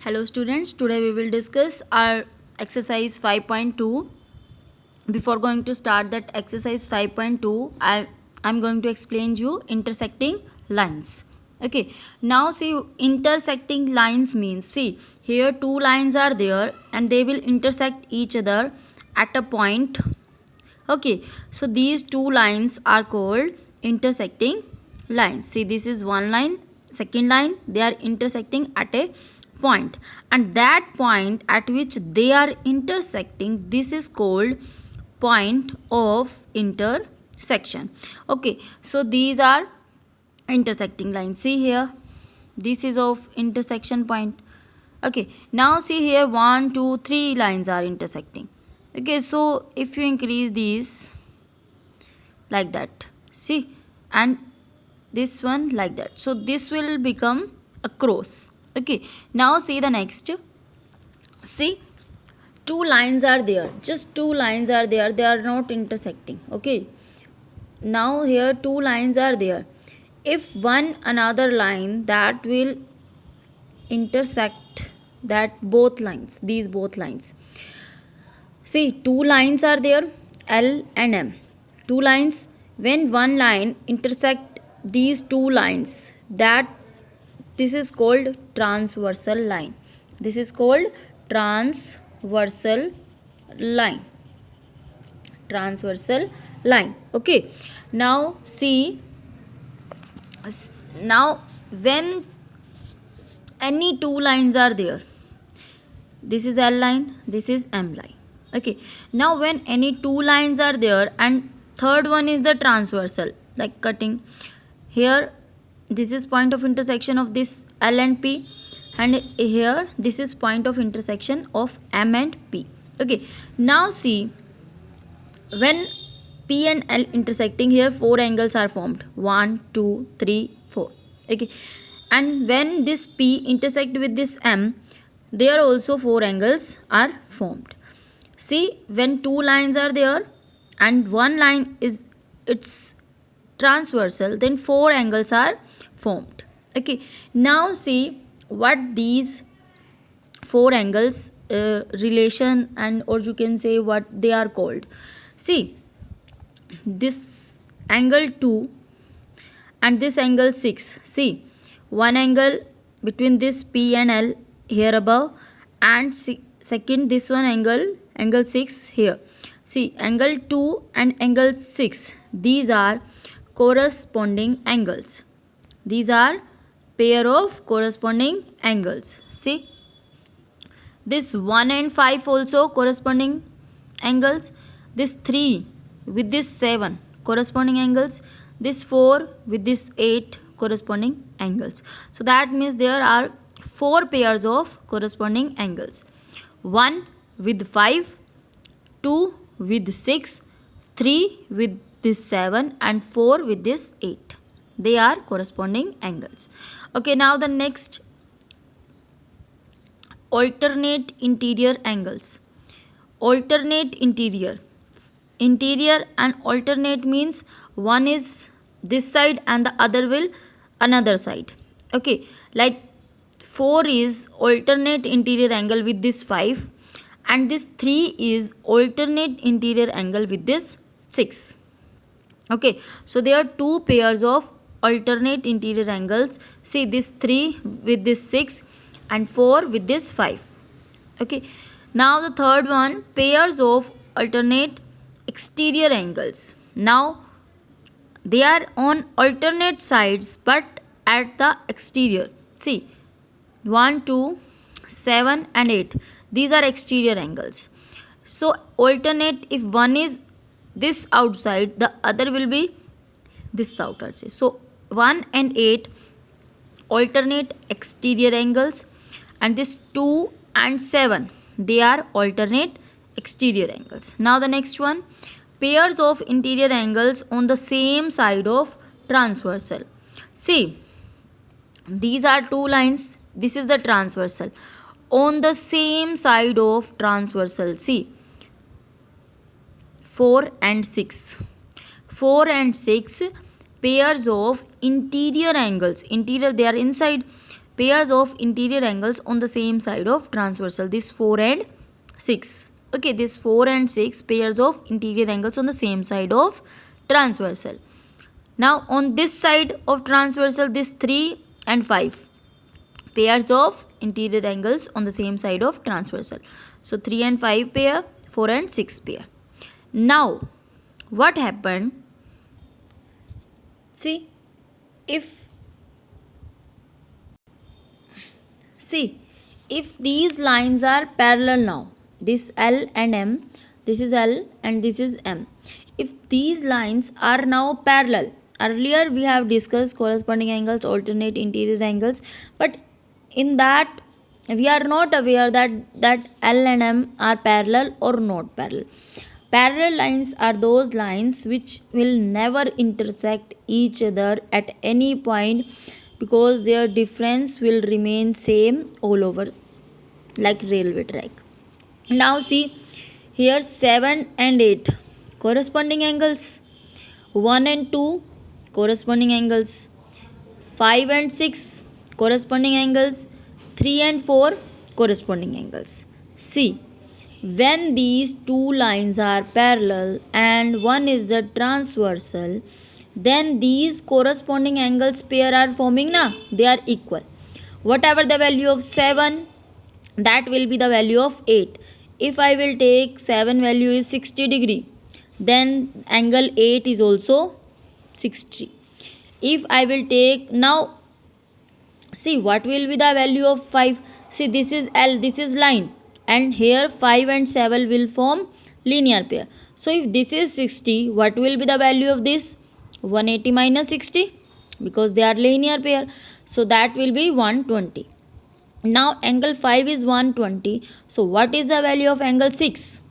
Hello students, today we will discuss our exercise 5.2. Before going to start that exercise 5.2, I'm going to explain you intersecting lines. Okay, now see, intersecting lines means, see, here two lines are there and they will intersect each other at a point. Okay, so these two lines are called intersecting lines. See, this is one line, second line, they are intersecting at a point, and that point at which they are intersecting, this is called point of intersection. Okay, so these are intersecting lines. See here, this is of intersection point. Okay, now see here, 1 2 3 lines are intersecting. Okay, so if you increase these like that, see, and this one like that, so this will become a cross. Okay, now see the next. See, two lines are there, just two lines are there, they are not intersecting. Okay, now here two lines are there. If one another line that will intersect that both lines, these both lines, see, two lines are there, L and M. Two lines. When one line intersect these two lines, that this is called transversal line. This is called transversal line. Transversal line. Okay. Now see. Now when any two lines are there, this is L line, this is M line. Okay, now when any two lines are there and third one is the transversal, like cutting, here this is point of intersection of this L and P, and here this is point of intersection of M and P. Okay, now see, when P and L intersecting, here four angles are formed, 1 2 3 4. Okay, and when this P intersect with this M, there also four angles are formed. See, when two lines are there and one line is it's transversal, then four angles are formed. Okay, now see what these four angles relation, and or you can say what they are called. See, this angle 2 and this angle 6. See, one angle between this P and L here above, and second this one angle 6 here. See, angle 2 and angle 6, these are corresponding angles. These are pair of corresponding angles. See, this 1 and 5 also corresponding angles. This 3 with this 7 corresponding angles. This 4 with this 8 corresponding angles. So that means there are four pairs of corresponding angles. 1 with 5, 2 with 6, 3 with this 7, and 4 with this 8. They are corresponding angles. Okay, now the next, alternate interior angles. Alternate interior. Interior and alternate means one is this side and the other will another side. Okay, like 4 is alternate interior angle with this 5, and this 3 is alternate interior angle with this 6. Okay, so there are two pairs of alternate interior angles. See, this 3 with this 6 and 4 with this 5. Okay, now the third one, pairs of alternate exterior angles. Now they are on alternate sides but at the exterior. See, 1 2 7 and 8, these are exterior angles. So alternate, if one is this outside, the other will be this outside. So 1 and 8 alternate exterior angles, and this 2 and 7, they are alternate exterior angles. Now the next one, pairs of interior angles on the same side of transversal. See, these are two lines, this is the transversal, on the same side of transversal. See, 4 and 6. 4 and 6 pairs of interior angles. Interior, they are inside. pairs of interior angles on the same side of transversal. This 4 and 6. Okay, this 4 and 6 pairs of interior angles on the same side of transversal. Now on this side of transversal, this 3 and 5 pairs of interior angles on the same side of transversal. So 3 and 5 pair, 4 and 6 pair. Now what happened? See, if these lines are parallel now, this L and M, this is L and this is M. If these lines are now parallel, earlier we have discussed corresponding angles, alternate interior angles, but in that we are not aware that L and M are parallel or not parallel. Parallel lines are those lines which will never intersect each other at any point, because their difference will remain same all over, like railway track. Now see, here 7 and 8 corresponding angles, 1 and 2 corresponding angles, 5 and 6 corresponding angles, 3 and 4 corresponding angles. See, when these two lines are parallel and one is the transversal, then these corresponding angles pair are forming na, they are equal. Whatever the value of 7, that will be the value of 8. If I will take 7 value is 60 degree, then angle 8 is also 60. If I will take, now see what will be the value of 5. See, this is L, this is line, and here 5 and 7 will form linear pair. So if this is 60, what will be the value of this? 180 minus 60, because they are linear pair. So that will be 120. Now angle 5 is 120. So what is the value of angle 6?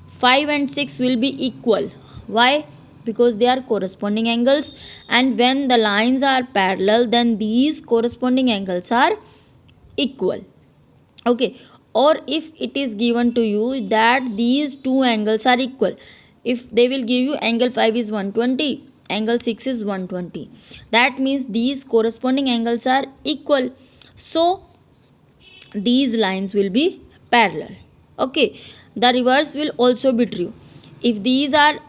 5 and 6 will be equal. Why? Because they are corresponding angles, and when the lines are parallel, then these corresponding angles are equal. Okay, or if it is given to you that these two angles are equal, if they will give you angle 5 is 120, angle 6 is 120, that means these corresponding angles are equal. So these lines will be parallel. Okay, the reverse will also be true. If these are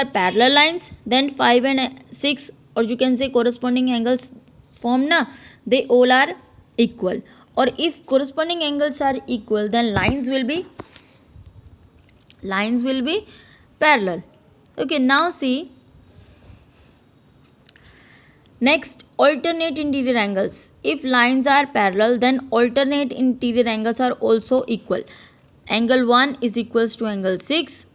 parallel lines, then 5 and 6, or you can say corresponding angles form na, they all are equal. Or if corresponding angles are equal, then lines will be parallel. Okay, now see, next, alternate interior angles. If lines are parallel, then alternate interior angles are also equal. Angle 1 is equals to angle 6,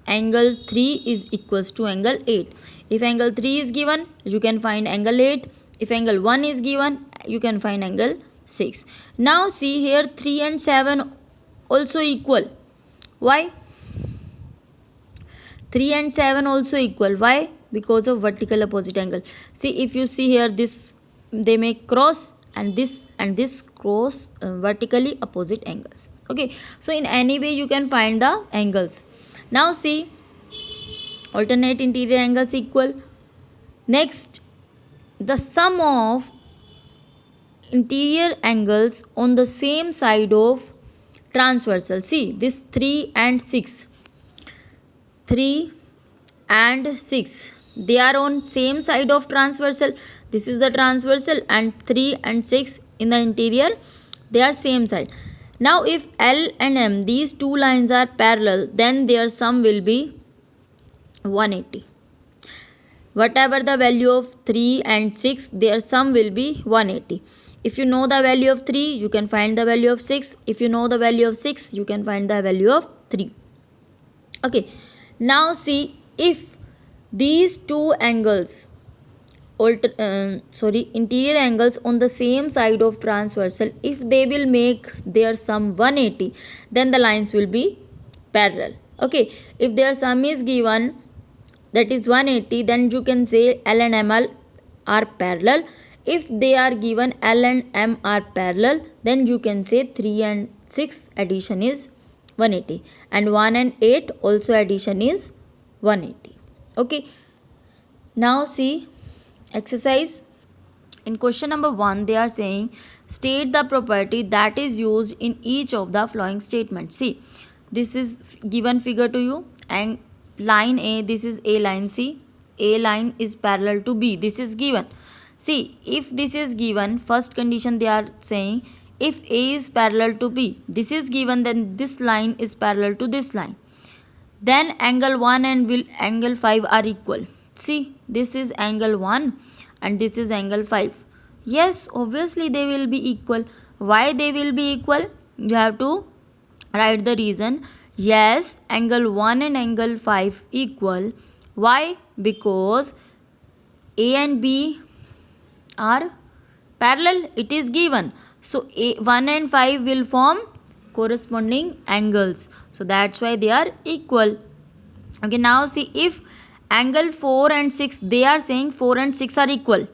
angle 3 is equals to angle 8. If angle 3 is given, you can find angle 8. If angle 1 is given, you can find angle 6. Now see, here 3 and 7 also equal. Why? 3 and 7 also equal. Why? Because of vertical opposite angle. See, if you see here, this they make cross, and this cross vertically opposite angles. Okay, so in any way you can find the angles. Now see, alternate interior angles equal. Next, the sum of interior angles on the same side of transversal. See, this 3 and 6, 3 and 6, they are on same side of transversal. This is the transversal, and 3 and 6 in the interior, they are same side. Now if L and M, these two lines are parallel, then their sum will be 180. Whatever the value of 3 and 6, their sum will be 180. If you know the value of 3, you can find the value of 6. If you know the value of 6, you can find the value of 3. Okay, now see, if these two angles, interior angles on the same side of transversal, if they will make their sum 180, then the lines will be parallel. Okay, if their sum is given, that is 180, then you can say L and M are parallel. If they are given L and M are parallel, then you can say 3 and 6 addition is 180, and 1 and 8 also addition is 180. Okay, now see exercise. In question number 1, they are saying State the property that is used in each of the following statements. See, this is given figure to you, and line A, this is A line. See, A line is parallel to B. This is given. See, if this is given, first condition they are saying, if A is parallel to B, this is given, then this line is parallel to this line. Then angle 1 and angle 5 are equal. See, this is angle 1 and this is angle 5. Yes, obviously they will be equal. Why they will be equal? You have to write the reason. Yes, angle 1 and angle 5 equal. Why? Because A and B are parallel. It is given. So A1 and 5 will form corresponding angles. So that's why they are equal. Okay, now see, if angle 4 and 6, they are saying 4 and 6 are equal.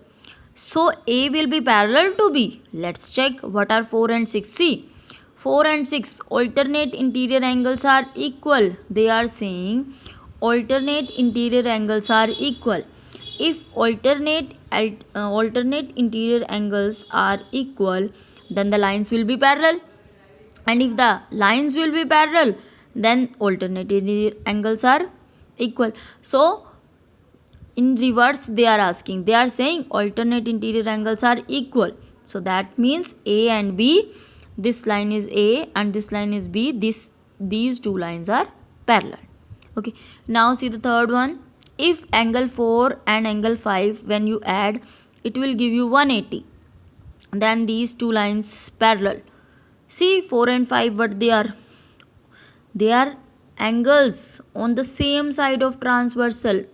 So A will be parallel to B. Let's check what are 4 and 6. See, 4 and 6 alternate interior angles are equal. They are saying alternate interior angles are equal. If alternate interior angles are equal, then the lines will be parallel. And if the lines will be parallel, then alternate interior angles are equal. So in reverse they are asking, they are saying alternate interior angles are equal. So that means A and B, this line is A and this line is B, these two lines are parallel. Okay, now see the third one. If angle 4 and angle 5, when you add, it will give you 180. Then these two lines parallel. See, 4 and 5, what they are? They are angles on the same side of transversal.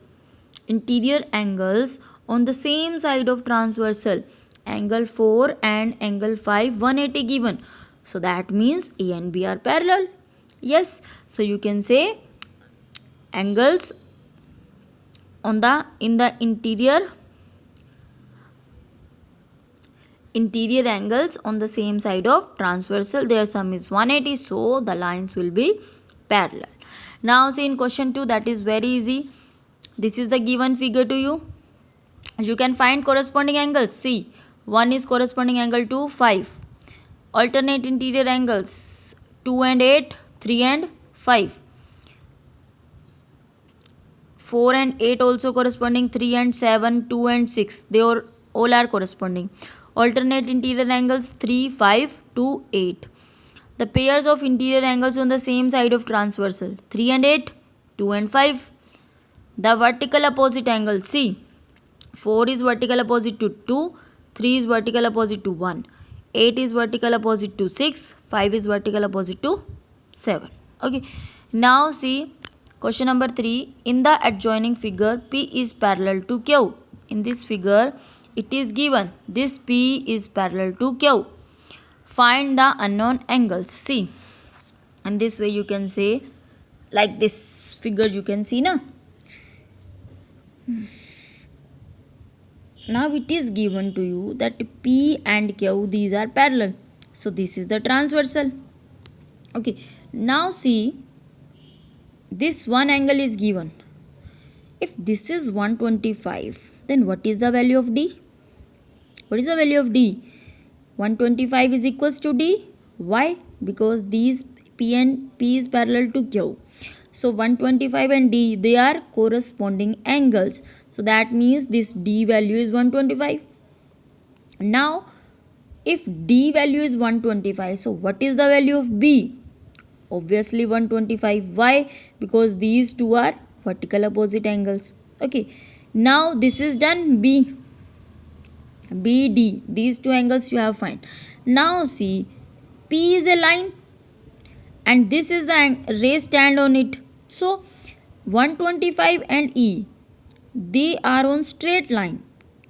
Interior angles on the same side of transversal. Angle 4 and angle 5, 180 given. So that means A and B are parallel. Yes, so you can say angles in the interior angles on the same side of transversal, their sum is 180, so the lines will be parallel. Now see in question 2, that is very easy. This is the given figure to you. You can find corresponding angles. See, 1 is corresponding angle to 5. Alternate interior angles 2 and 8, 3 and 5. 4 and 8 also corresponding, 3 and 7, 2 and 6. They all are corresponding. Alternate interior angles 3, 5, 2, 8. The pairs of interior angles on the same side of transversal 3 and 8, 2 and 5. The vertical opposite angles, see, 4 is vertical opposite to 2, 3 is vertical opposite to 1, 8 is vertical opposite to 6, 5 is vertical opposite to 7. Okay, now see question number 3. In the adjoining figure, P is parallel to Q. In this figure, it is given this P is parallel to Q. Find the unknown angles. See, and this way you can say, like this figure you can see now. Now it is given to you that P and Q, these are parallel. So this is the transversal. Okay, now see, this one angle is given. If this is 125, then what is the value of D? What is the value of D? 125 is equals to D. Why? Because these P and P is parallel to Q. So 125 and D, they are corresponding angles. So that means this D value is 125. Now, if D value is 125, so what is the value of B? Obviously 125. Why? Because these two are vertical opposite angles. Okay. Now this is done. B, D. These two angles you have find. Now see, P is a line and this is the ray stand on it. So 125 and E, they are on straight line.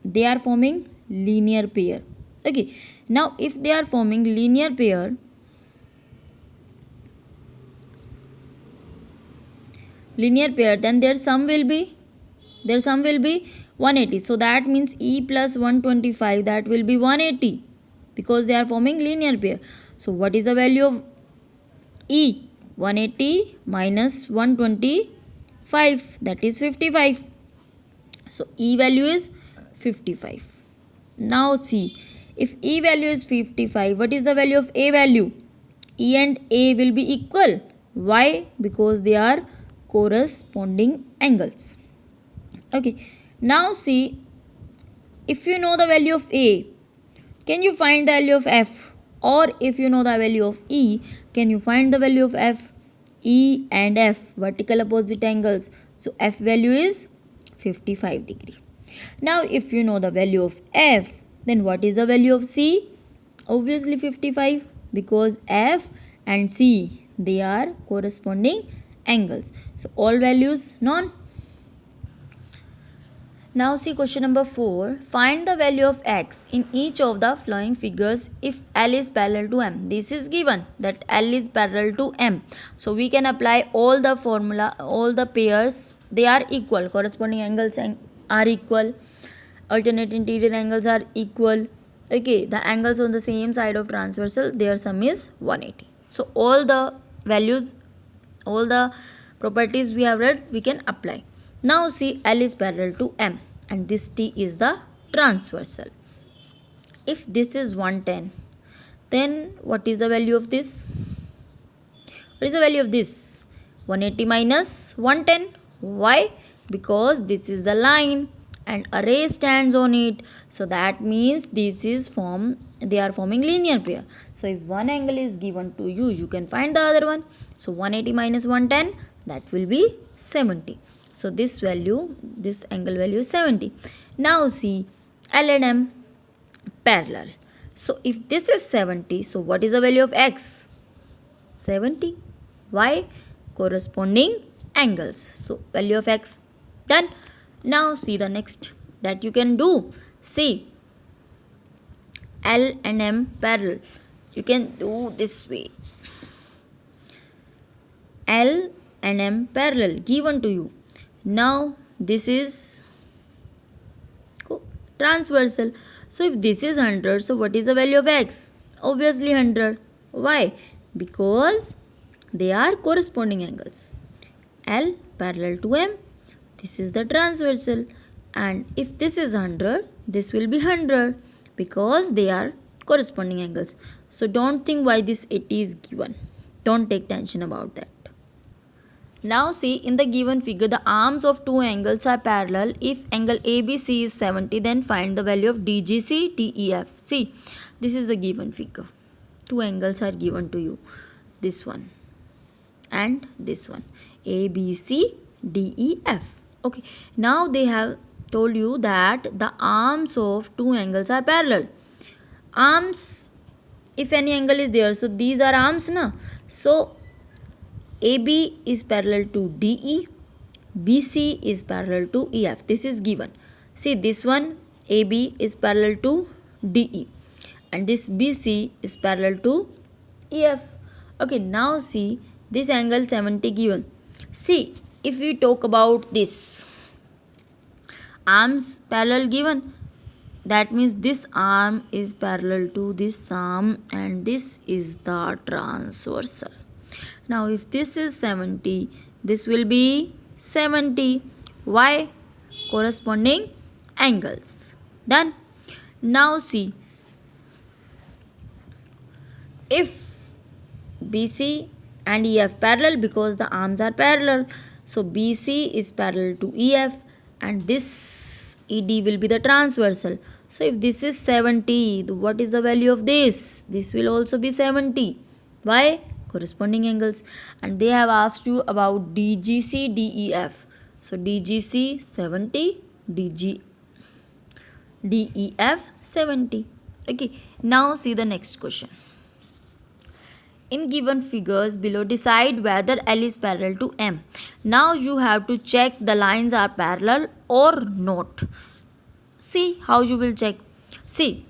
They are forming linear pair. Okay. Now if they are forming linear pair, then their sum will be 180. So that means E plus 125, that will be 180 because they are forming linear pair. So what is the value of E? 180 minus 125, that is 55. So E value is 55. Now see, If E value is 55, what is the value of A value? E and A will be equal. Why? Because they are corresponding angles. Okay, now see, if you know the value of A, can you find the value of F? Or if you know the value of E, can you find the value of F? E and F, vertical opposite angles. So F value is 55 degree. Now if you know the value of F, then what is the value of C? Obviously 55, because F and C, they are corresponding angles. So all values known. Now see question number 4. Find the value of x in each of the following figures if L is parallel to M. This is given that L is parallel to M. So we can apply all the formula, all the pairs, they are equal. Corresponding angles are equal. Alternate interior angles are equal. Okay, the angles on the same side of transversal, their sum is 180. So all the values, all the properties we have read, we can apply. Now see, L is parallel to M and this T is the transversal. If this is 110, then what is the value of this? What is the value of this? 180 minus 110. Why? Because this is the line and a ray stands on it. So that means this is they are forming linear pair. So if one angle is given to you, you can find the other one. So 180 minus 110, that will be 70. So this value, this angle value is 70. Now see, L and M parallel. So if this is 70, so what is the value of x? 70. Why? Corresponding angles. So value of x done. Now see the next that you can do. See, L and M parallel. You can do this way. L and M parallel given to you. Now this is transversal. So if this is 100, so what is the value of x? Obviously 100. Why? Because they are corresponding angles. L parallel to M. This is the transversal. And if this is 100, this will be 100 because they are corresponding angles. So don't think why this 80 is given. Don't take tension about that. Now see, in the given figure, the arms of two angles are parallel. If angle ABC is 70, then find the value of DGC, DEF. See, this is the given figure. Two angles are given to you. This one and this one. ABC, DEF. Okay. Now they have told you that the arms of two angles are parallel. Arms, if any angle is there, so these are arms, na? So AB is parallel to DE, BC is parallel to EF. This is given. See, this one AB is parallel to DE and this BC is parallel to EF. Okay, now see, this angle 70 given. See, if we talk about this, arms parallel given, that means this arm is parallel to this arm and this is the transversal. Now if this is 70, this will be 70. Why? Corresponding angles. Done. Now see, if BC and EF parallel, because the arms are parallel, so BC is parallel to EF and this ED will be the transversal. So if this is 70, what is the value of this? This will also be 70. Why? Corresponding angles. And they have asked you about DGC, DEF. So DGC 70, DEF 70. Okay, now see the next question. In given figures below, decide whether L is parallel to M. Now you have to check the lines are parallel or not. See how you will check. See,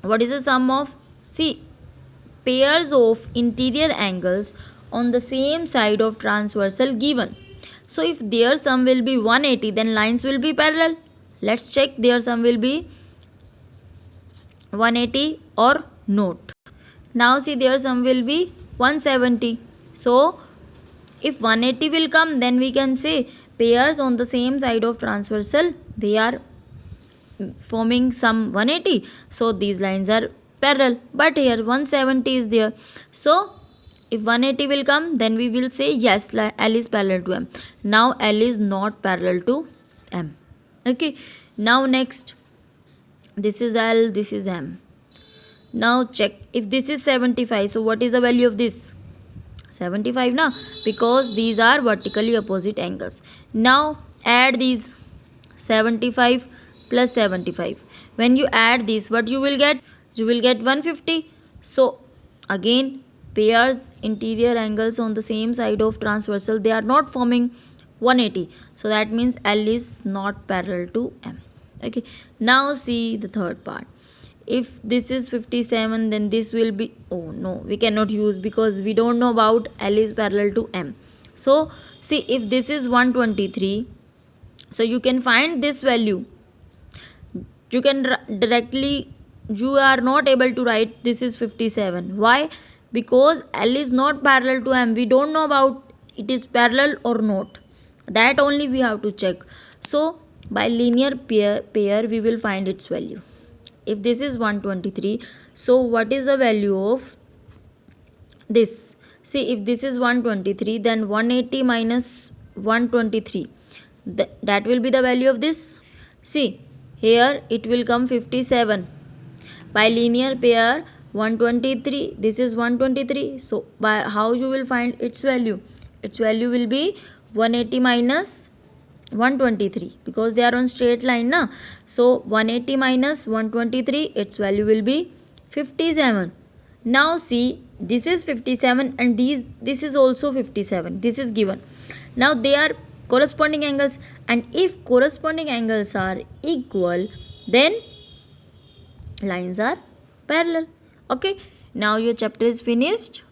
what is the sum of? See, pairs of interior angles on the same side of transversal given. So if their sum will be 180, then lines will be parallel. Let's check their sum will be 180 or not. Now see, their sum will be 170. So if 180 will come, then we can say pairs on the same side of transversal, they are forming some 180, so these lines are parallel. But here 170 is there, so if 180 will come, then we will say yes, L is parallel to M. Now L is not parallel to M. Okay, now next, this is L, this is M. Now check, if this is 75, so what is the value of this? 75 now, because these are vertically opposite angles. Now add these 75 plus 75. When you add this, what you will get? You will get 150. So again, pairs interior angles on the same side of transversal, they are not forming 180, so that means L is not parallel to M. Okay, now see the third part. If this is 57, then this will be, oh no, we cannot use because we don't know about L is parallel to M. So see, if this is 123, so you can find this value. You can directly, you are not able to write this is 57. Why? Because L is not parallel to M. We don't know about it is parallel or not. That only we have to check. So by linear pair we will find its value. If this is 123, so what is the value of this? See, if this is 123, then 180 minus 123, that will be the value of this. See, here it will come 57. By linear pair 123, this is 123. So by how you will find its value? Its value will be 180 minus 123, because they are on straight line na. So 180 minus 123, its value will be 57. Now see, this is 57 and this is also 57. This is given. Now they are corresponding angles, and if corresponding angles are equal, then lines are parallel. Okay, now your chapter is finished.